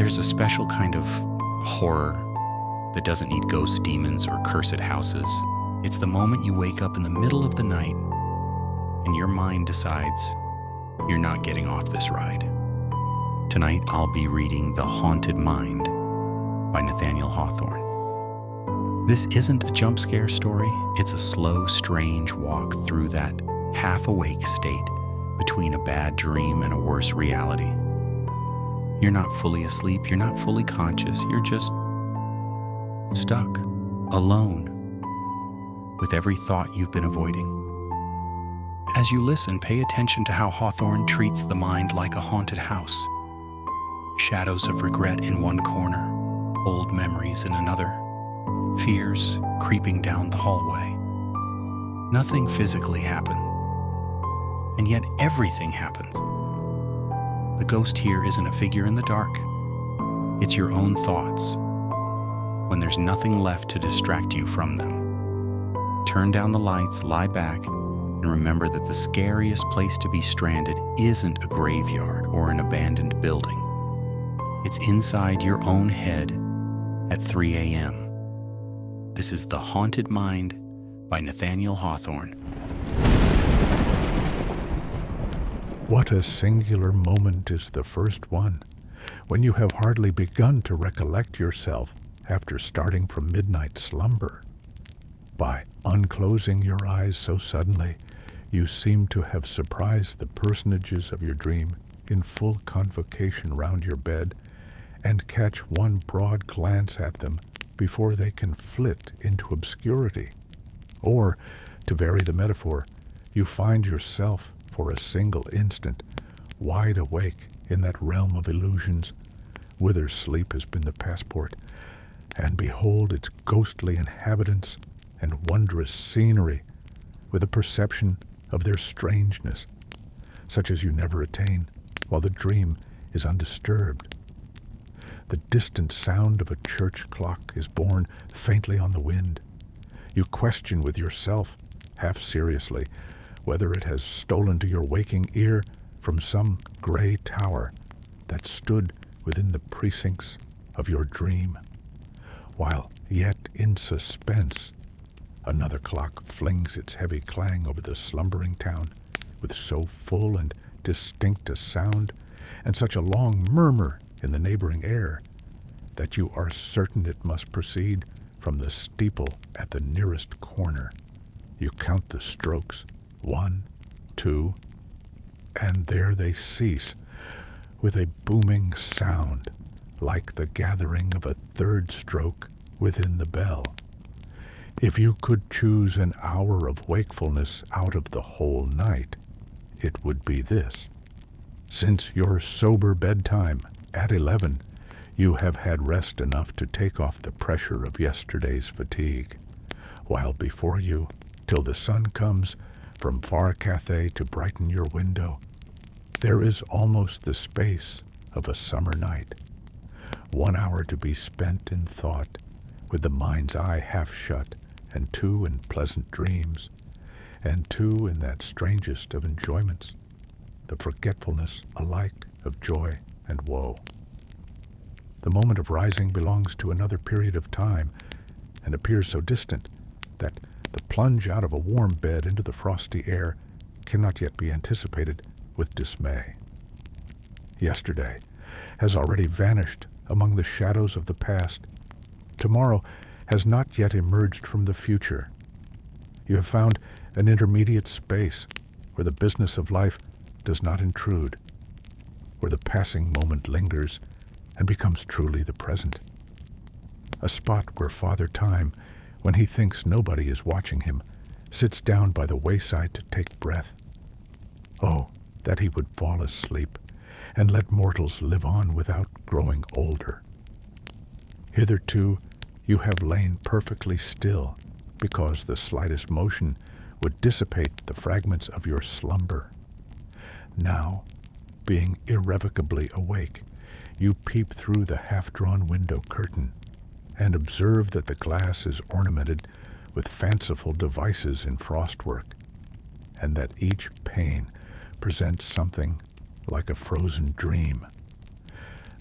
There's a special kind of horror that doesn't need ghost demons or cursed houses. It's the moment you wake up in the middle of the night and your mind decides you're not getting off this ride. Tonight I'll be reading The Haunted Mind by Nathaniel Hawthorne. This isn't a jump scare story. It's a slow, strange walk through that half-awake state between a bad dream and a worse reality. You're not fully asleep, you're not fully conscious, you're just stuck, alone, with every thought you've been avoiding. As you listen, pay attention to how Hawthorne treats the mind like a haunted house. Shadows of regret in one corner, old memories in another, fears creeping down the hallway. Nothing physically happened, and yet everything happens. The ghost here isn't a figure in the dark. It's your own thoughts, when there's nothing left to distract you from them. Turn down the lights, lie back, and remember that the scariest place to be stranded isn't a graveyard or an abandoned building. It's inside your own head at 3 a.m. This is The Haunted Mind by Nathaniel Hawthorne. What a singular moment is the first one, when you have hardly begun to recollect yourself after starting from midnight slumber. By unclosing your eyes so suddenly, you seem to have surprised the personages of your dream in full convocation round your bed, and catch one broad glance at them before they can flit into obscurity. Or, to vary the metaphor, you find yourself, for a single instant, wide awake in that realm of illusions, whither sleep has been the passport, and behold its ghostly inhabitants and wondrous scenery with a perception of their strangeness, such as you never attain while the dream is undisturbed. The distant sound of a church clock is borne faintly on the wind. You question with yourself, half seriously, whether it has stolen to your waking ear from some gray tower that stood within the precincts of your dream. While yet in suspense, another clock flings its heavy clang over the slumbering town with so full and distinct a sound, and such a long murmur in the neighboring air, that you are certain it must proceed from the steeple at the nearest corner. You count the strokes, 1, 2, and there they cease, with a booming sound, like the gathering of a third stroke within the bell. If you could choose an hour of wakefulness out of the whole night, it would be this. Since your sober bedtime at 11, you have had rest enough to take off the pressure of yesterday's fatigue, while before you, till the sun comes from far Cathay to brighten your window, there is almost the space of a summer night. 1 hour to be spent in thought, with the mind's eye half shut, and 2 in pleasant dreams, and 2 in that strangest of enjoyments, the forgetfulness alike of joy and woe. The moment of rising belongs to another period of time, and appears so distant that the plunge out of a warm bed into the frosty air cannot yet be anticipated with dismay. Yesterday has already vanished among the shadows of the past. Tomorrow has not yet emerged from the future. You have found an intermediate space where the business of life does not intrude, where the passing moment lingers and becomes truly the present. A spot where Father Time, when he thinks nobody is watching him, sits down by the wayside to take breath. Oh, that he would fall asleep, and let mortals live on without growing older. Hitherto you have lain perfectly still, because the slightest motion would dissipate the fragments of your slumber. Now, being irrevocably awake, you peep through the half-drawn window curtain, and observe that the glass is ornamented with fanciful devices in frostwork, and that each pane presents something like a frozen dream.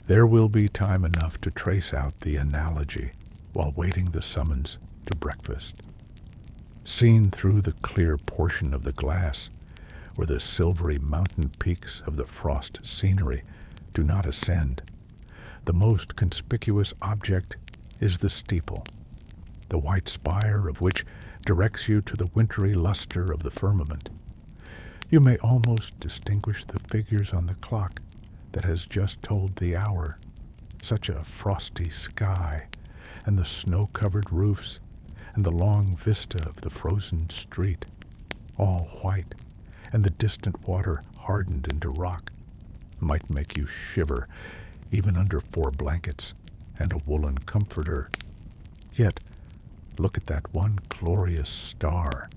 There will be time enough to trace out the analogy while waiting the summons to breakfast. Seen through the clear portion of the glass, where the silvery mountain peaks of the frost scenery do not ascend, the most conspicuous object is the steeple, the white spire of which directs you to the wintry luster of the firmament. You may almost distinguish the figures on the clock that has just told the hour. Such a frosty sky, and the snow-covered roofs, and the long vista of the frozen street, all white, and the distant water hardened into rock, might make you shiver even under 4 blankets and a woolen comforter. Yet, look at that one glorious star.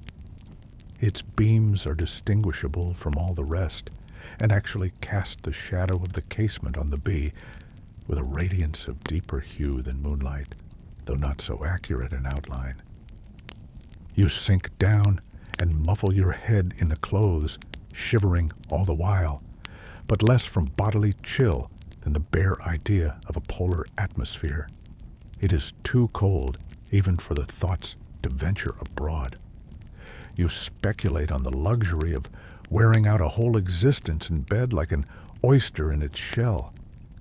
Its beams are distinguishable from all the rest, and actually cast the shadow of the casement on the bee with a radiance of deeper hue than moonlight, though not so accurate in outline. You sink down and muffle your head in the clothes, shivering all the while, but less from bodily chill than the bare idea of a polar atmosphere. It is too cold even for the thoughts to venture abroad. You speculate on the luxury of wearing out a whole existence in bed like an oyster in its shell,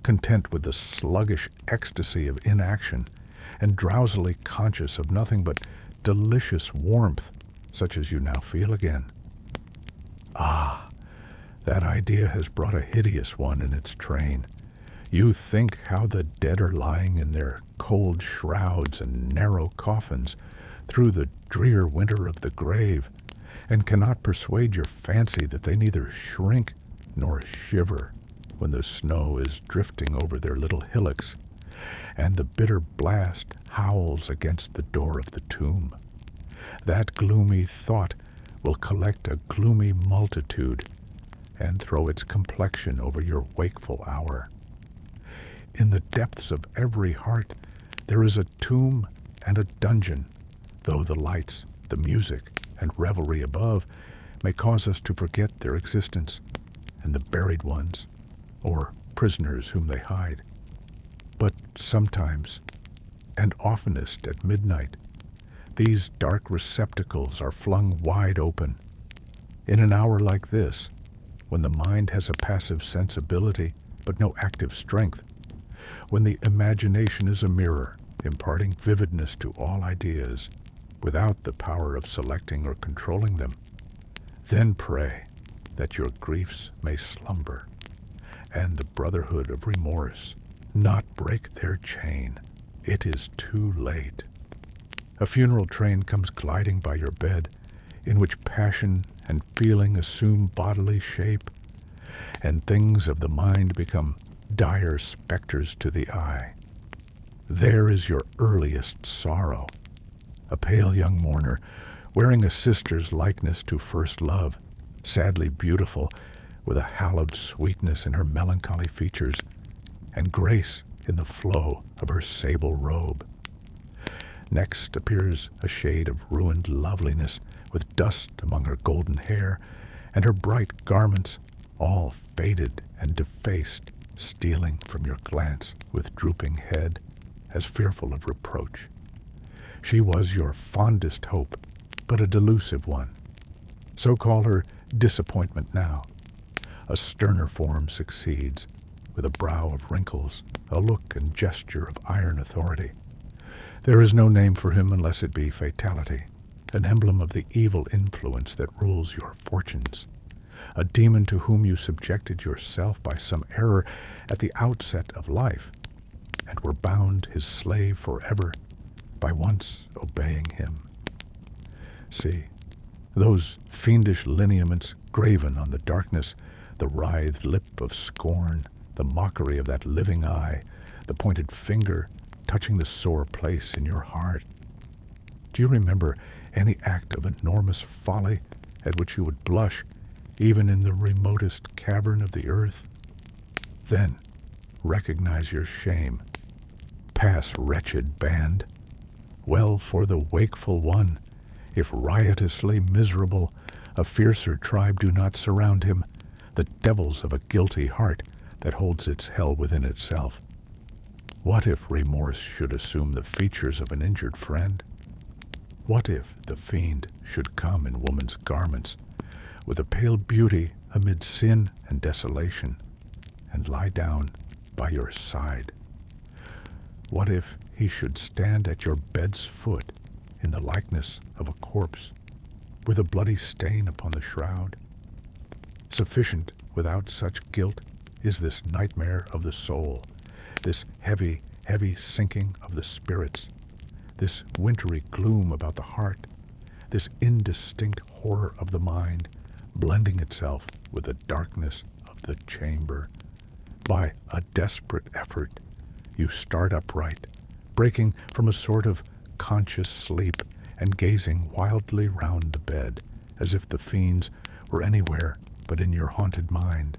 content with the sluggish ecstasy of inaction, and drowsily conscious of nothing but delicious warmth, such as you now feel again. Ah, that idea has brought a hideous one in its train. You think how the dead are lying in their cold shrouds and narrow coffins through the drear winter of the grave, and cannot persuade your fancy that they neither shrink nor shiver when the snow is drifting over their little hillocks, and the bitter blast howls against the door of the tomb. That gloomy thought will collect a gloomy multitude and throw its complexion over your wakeful hour. In the depths of every heart there is a tomb and a dungeon, though the lights, the music, and revelry above may cause us to forget their existence and the buried ones, or prisoners whom they hide. But sometimes, and oftenest at midnight, these dark receptacles are flung wide open. In an hour like this, when the mind has a passive sensibility but no active strength, when the imagination is a mirror, imparting vividness to all ideas, without the power of selecting or controlling them, then pray that your griefs may slumber, and the brotherhood of remorse not break their chain. It is too late. A funeral train comes gliding by your bed, in which passion and feeling assume bodily shape, and things of the mind become dire specters to the eye. There is your earliest sorrow, a pale young mourner, wearing a sister's likeness to first love, sadly beautiful, with a hallowed sweetness in her melancholy features, and grace in the flow of her sable robe. Next appears a shade of ruined loveliness, with dust among her golden hair, and her bright garments, all faded and defaced, stealing from your glance with drooping head, as fearful of reproach. She was your fondest hope, but a delusive one. So call her disappointment now. A sterner form succeeds, with a brow of wrinkles, a look and gesture of iron authority. There is no name for him unless it be fatality, an emblem of the evil influence that rules your fortunes, a demon to whom you subjected yourself by some error at the outset of life, and were bound his slave forever by once obeying him. See, those fiendish lineaments graven on the darkness, the writhed lip of scorn, the mockery of that living eye, the pointed finger touching the sore place in your heart. Do you remember any act of enormous folly at which you would blush, even in the remotest cavern of the earth? Then recognize your shame. Pass, wretched band. Well for the wakeful one, if riotously miserable, a fiercer tribe do not surround him, the devils of a guilty heart that holds its hell within itself? What if remorse should assume the features of an injured friend? What if the fiend should come in woman's garments, with a pale beauty amid sin and desolation, and lie down by your side? What if he should stand at your bed's foot in the likeness of a corpse, with a bloody stain upon the shroud? Sufficient without such guilt is this nightmare of the soul, this heavy, heavy sinking of the spirits, this wintry gloom about the heart, this indistinct horror of the mind, blending itself with the darkness of the chamber. By a desperate effort, you start upright, breaking from a sort of conscious sleep and gazing wildly round the bed, as if the fiends were anywhere but in your haunted mind.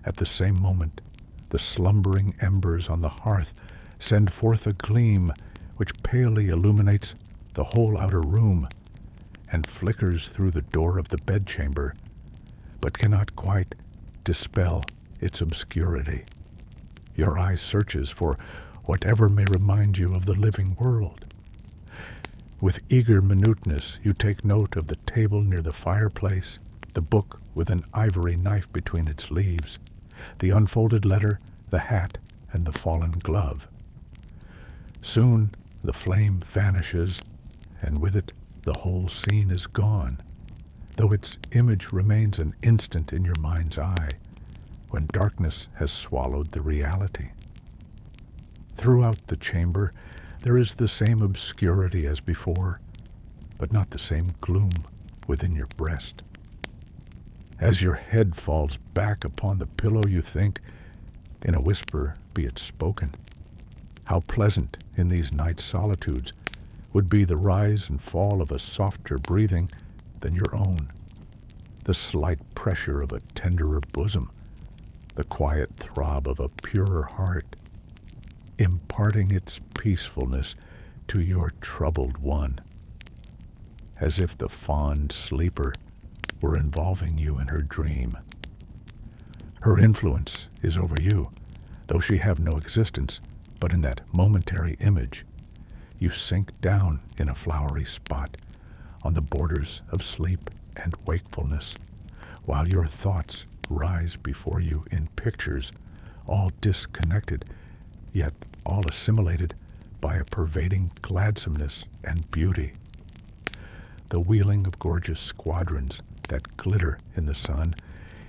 At the same moment, the slumbering embers on the hearth send forth a gleam which palely illuminates the whole outer room and flickers through the door of the bedchamber, but cannot quite dispel its obscurity. Your eye searches for whatever may remind you of the living world. With eager minuteness, you take note of the table near the fireplace, the book with an ivory knife between its leaves, the unfolded letter, the hat, and the fallen glove. Soon the flame vanishes, and with it the whole scene is gone, though its image remains an instant in your mind's eye, when darkness has swallowed the reality. Throughout the chamber there is the same obscurity as before, but not the same gloom within your breast. As your head falls back upon the pillow, you think, in a whisper be it spoken, how pleasant in these night solitudes would be the rise and fall of a softer breathing than your own, the slight pressure of a tenderer bosom, the quiet throb of a purer heart, imparting its peacefulness to your troubled one, as if the fond sleeper were involving you in her dream. Her influence is over you, though she have no existence but in that momentary image. You sink down in a flowery spot on the borders of sleep and wakefulness, while your thoughts rise before you in pictures, all disconnected, yet all assimilated by a pervading gladsomeness and beauty. The wheeling of gorgeous squadrons that glitter in the sun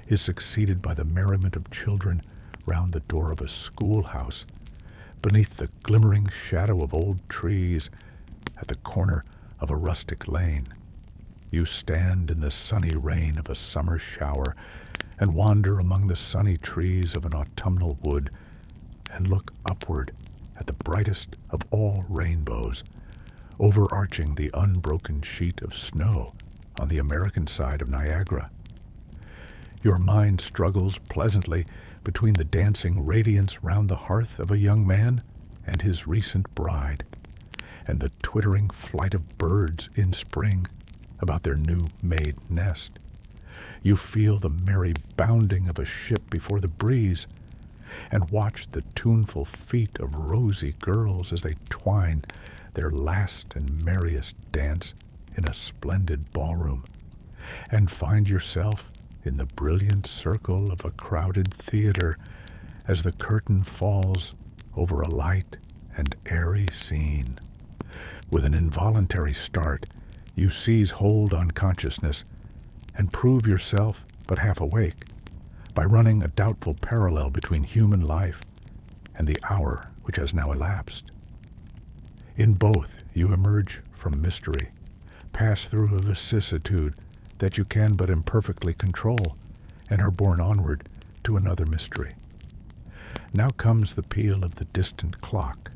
is succeeded by the merriment of children round the door of a schoolhouse, beneath the glimmering shadow of old trees at the corner of a rustic lane. You stand in the sunny rain of a summer shower and wander among the sunny trees of an autumnal wood and look upward at the brightest of all rainbows, overarching the unbroken sheet of snow on the American side of Niagara. Your mind struggles pleasantly between the dancing radiance round the hearth of a young man and his recent bride, and the twittering flight of birds in spring about their new-made nest. You feel the merry bounding of a ship before the breeze, and watch the tuneful feet of rosy girls as they twine their last and merriest dance in a splendid ballroom, and find yourself in the brilliant circle of a crowded theater as the curtain falls over a light and airy scene. With an involuntary start, you seize hold on consciousness and prove yourself but half awake by running a doubtful parallel between human life and the hour which has now elapsed. In both you emerge from mystery, pass through a vicissitude that you can but imperfectly control, and are borne onward to another mystery. Now comes the peal of the distant clock,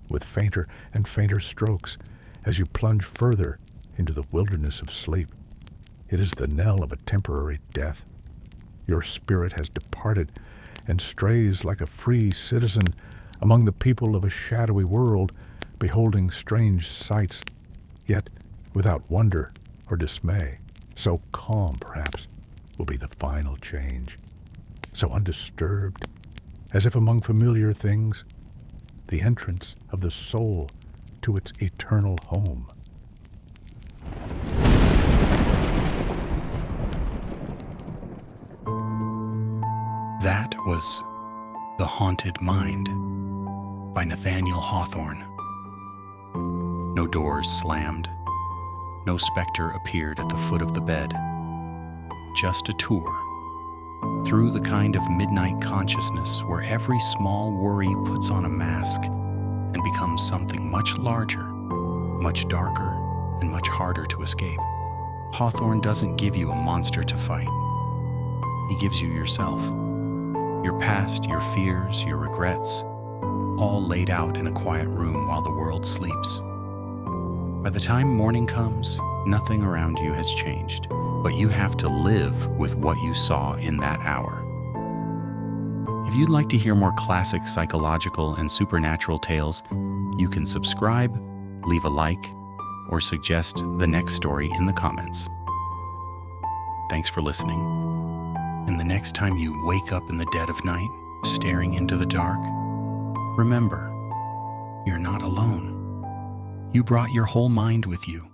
with fainter and fainter strokes as you plunge further into the wilderness of sleep. It is the knell of a temporary death. Your spirit has departed and strays like a free citizen among the people of a shadowy world, beholding strange sights, yet without wonder or dismay. So calm, perhaps, will be the final change. so undisturbed, as if among familiar things, the entrance of the soul to its eternal home. That was The Haunted Mind by Nathaniel Hawthorne. No doors slammed. No specter appeared at the foot of the bed. Just a tour through the kind of midnight consciousness where every small worry puts on a mask and becomes something much larger, much darker, and much harder to escape. Hawthorne doesn't give you a monster to fight. He gives you yourself. Your past, your fears, your regrets, all laid out in a quiet room while the world sleeps. By the time morning comes, nothing around you has changed, but you have to live with what you saw in that hour. If you'd like to hear more classic psychological and supernatural tales, you can subscribe, leave a like, or suggest the next story in the comments. Thanks for listening. And the next time you wake up in the dead of night, staring into the dark, remember, you're not alone. You brought your whole mind with you.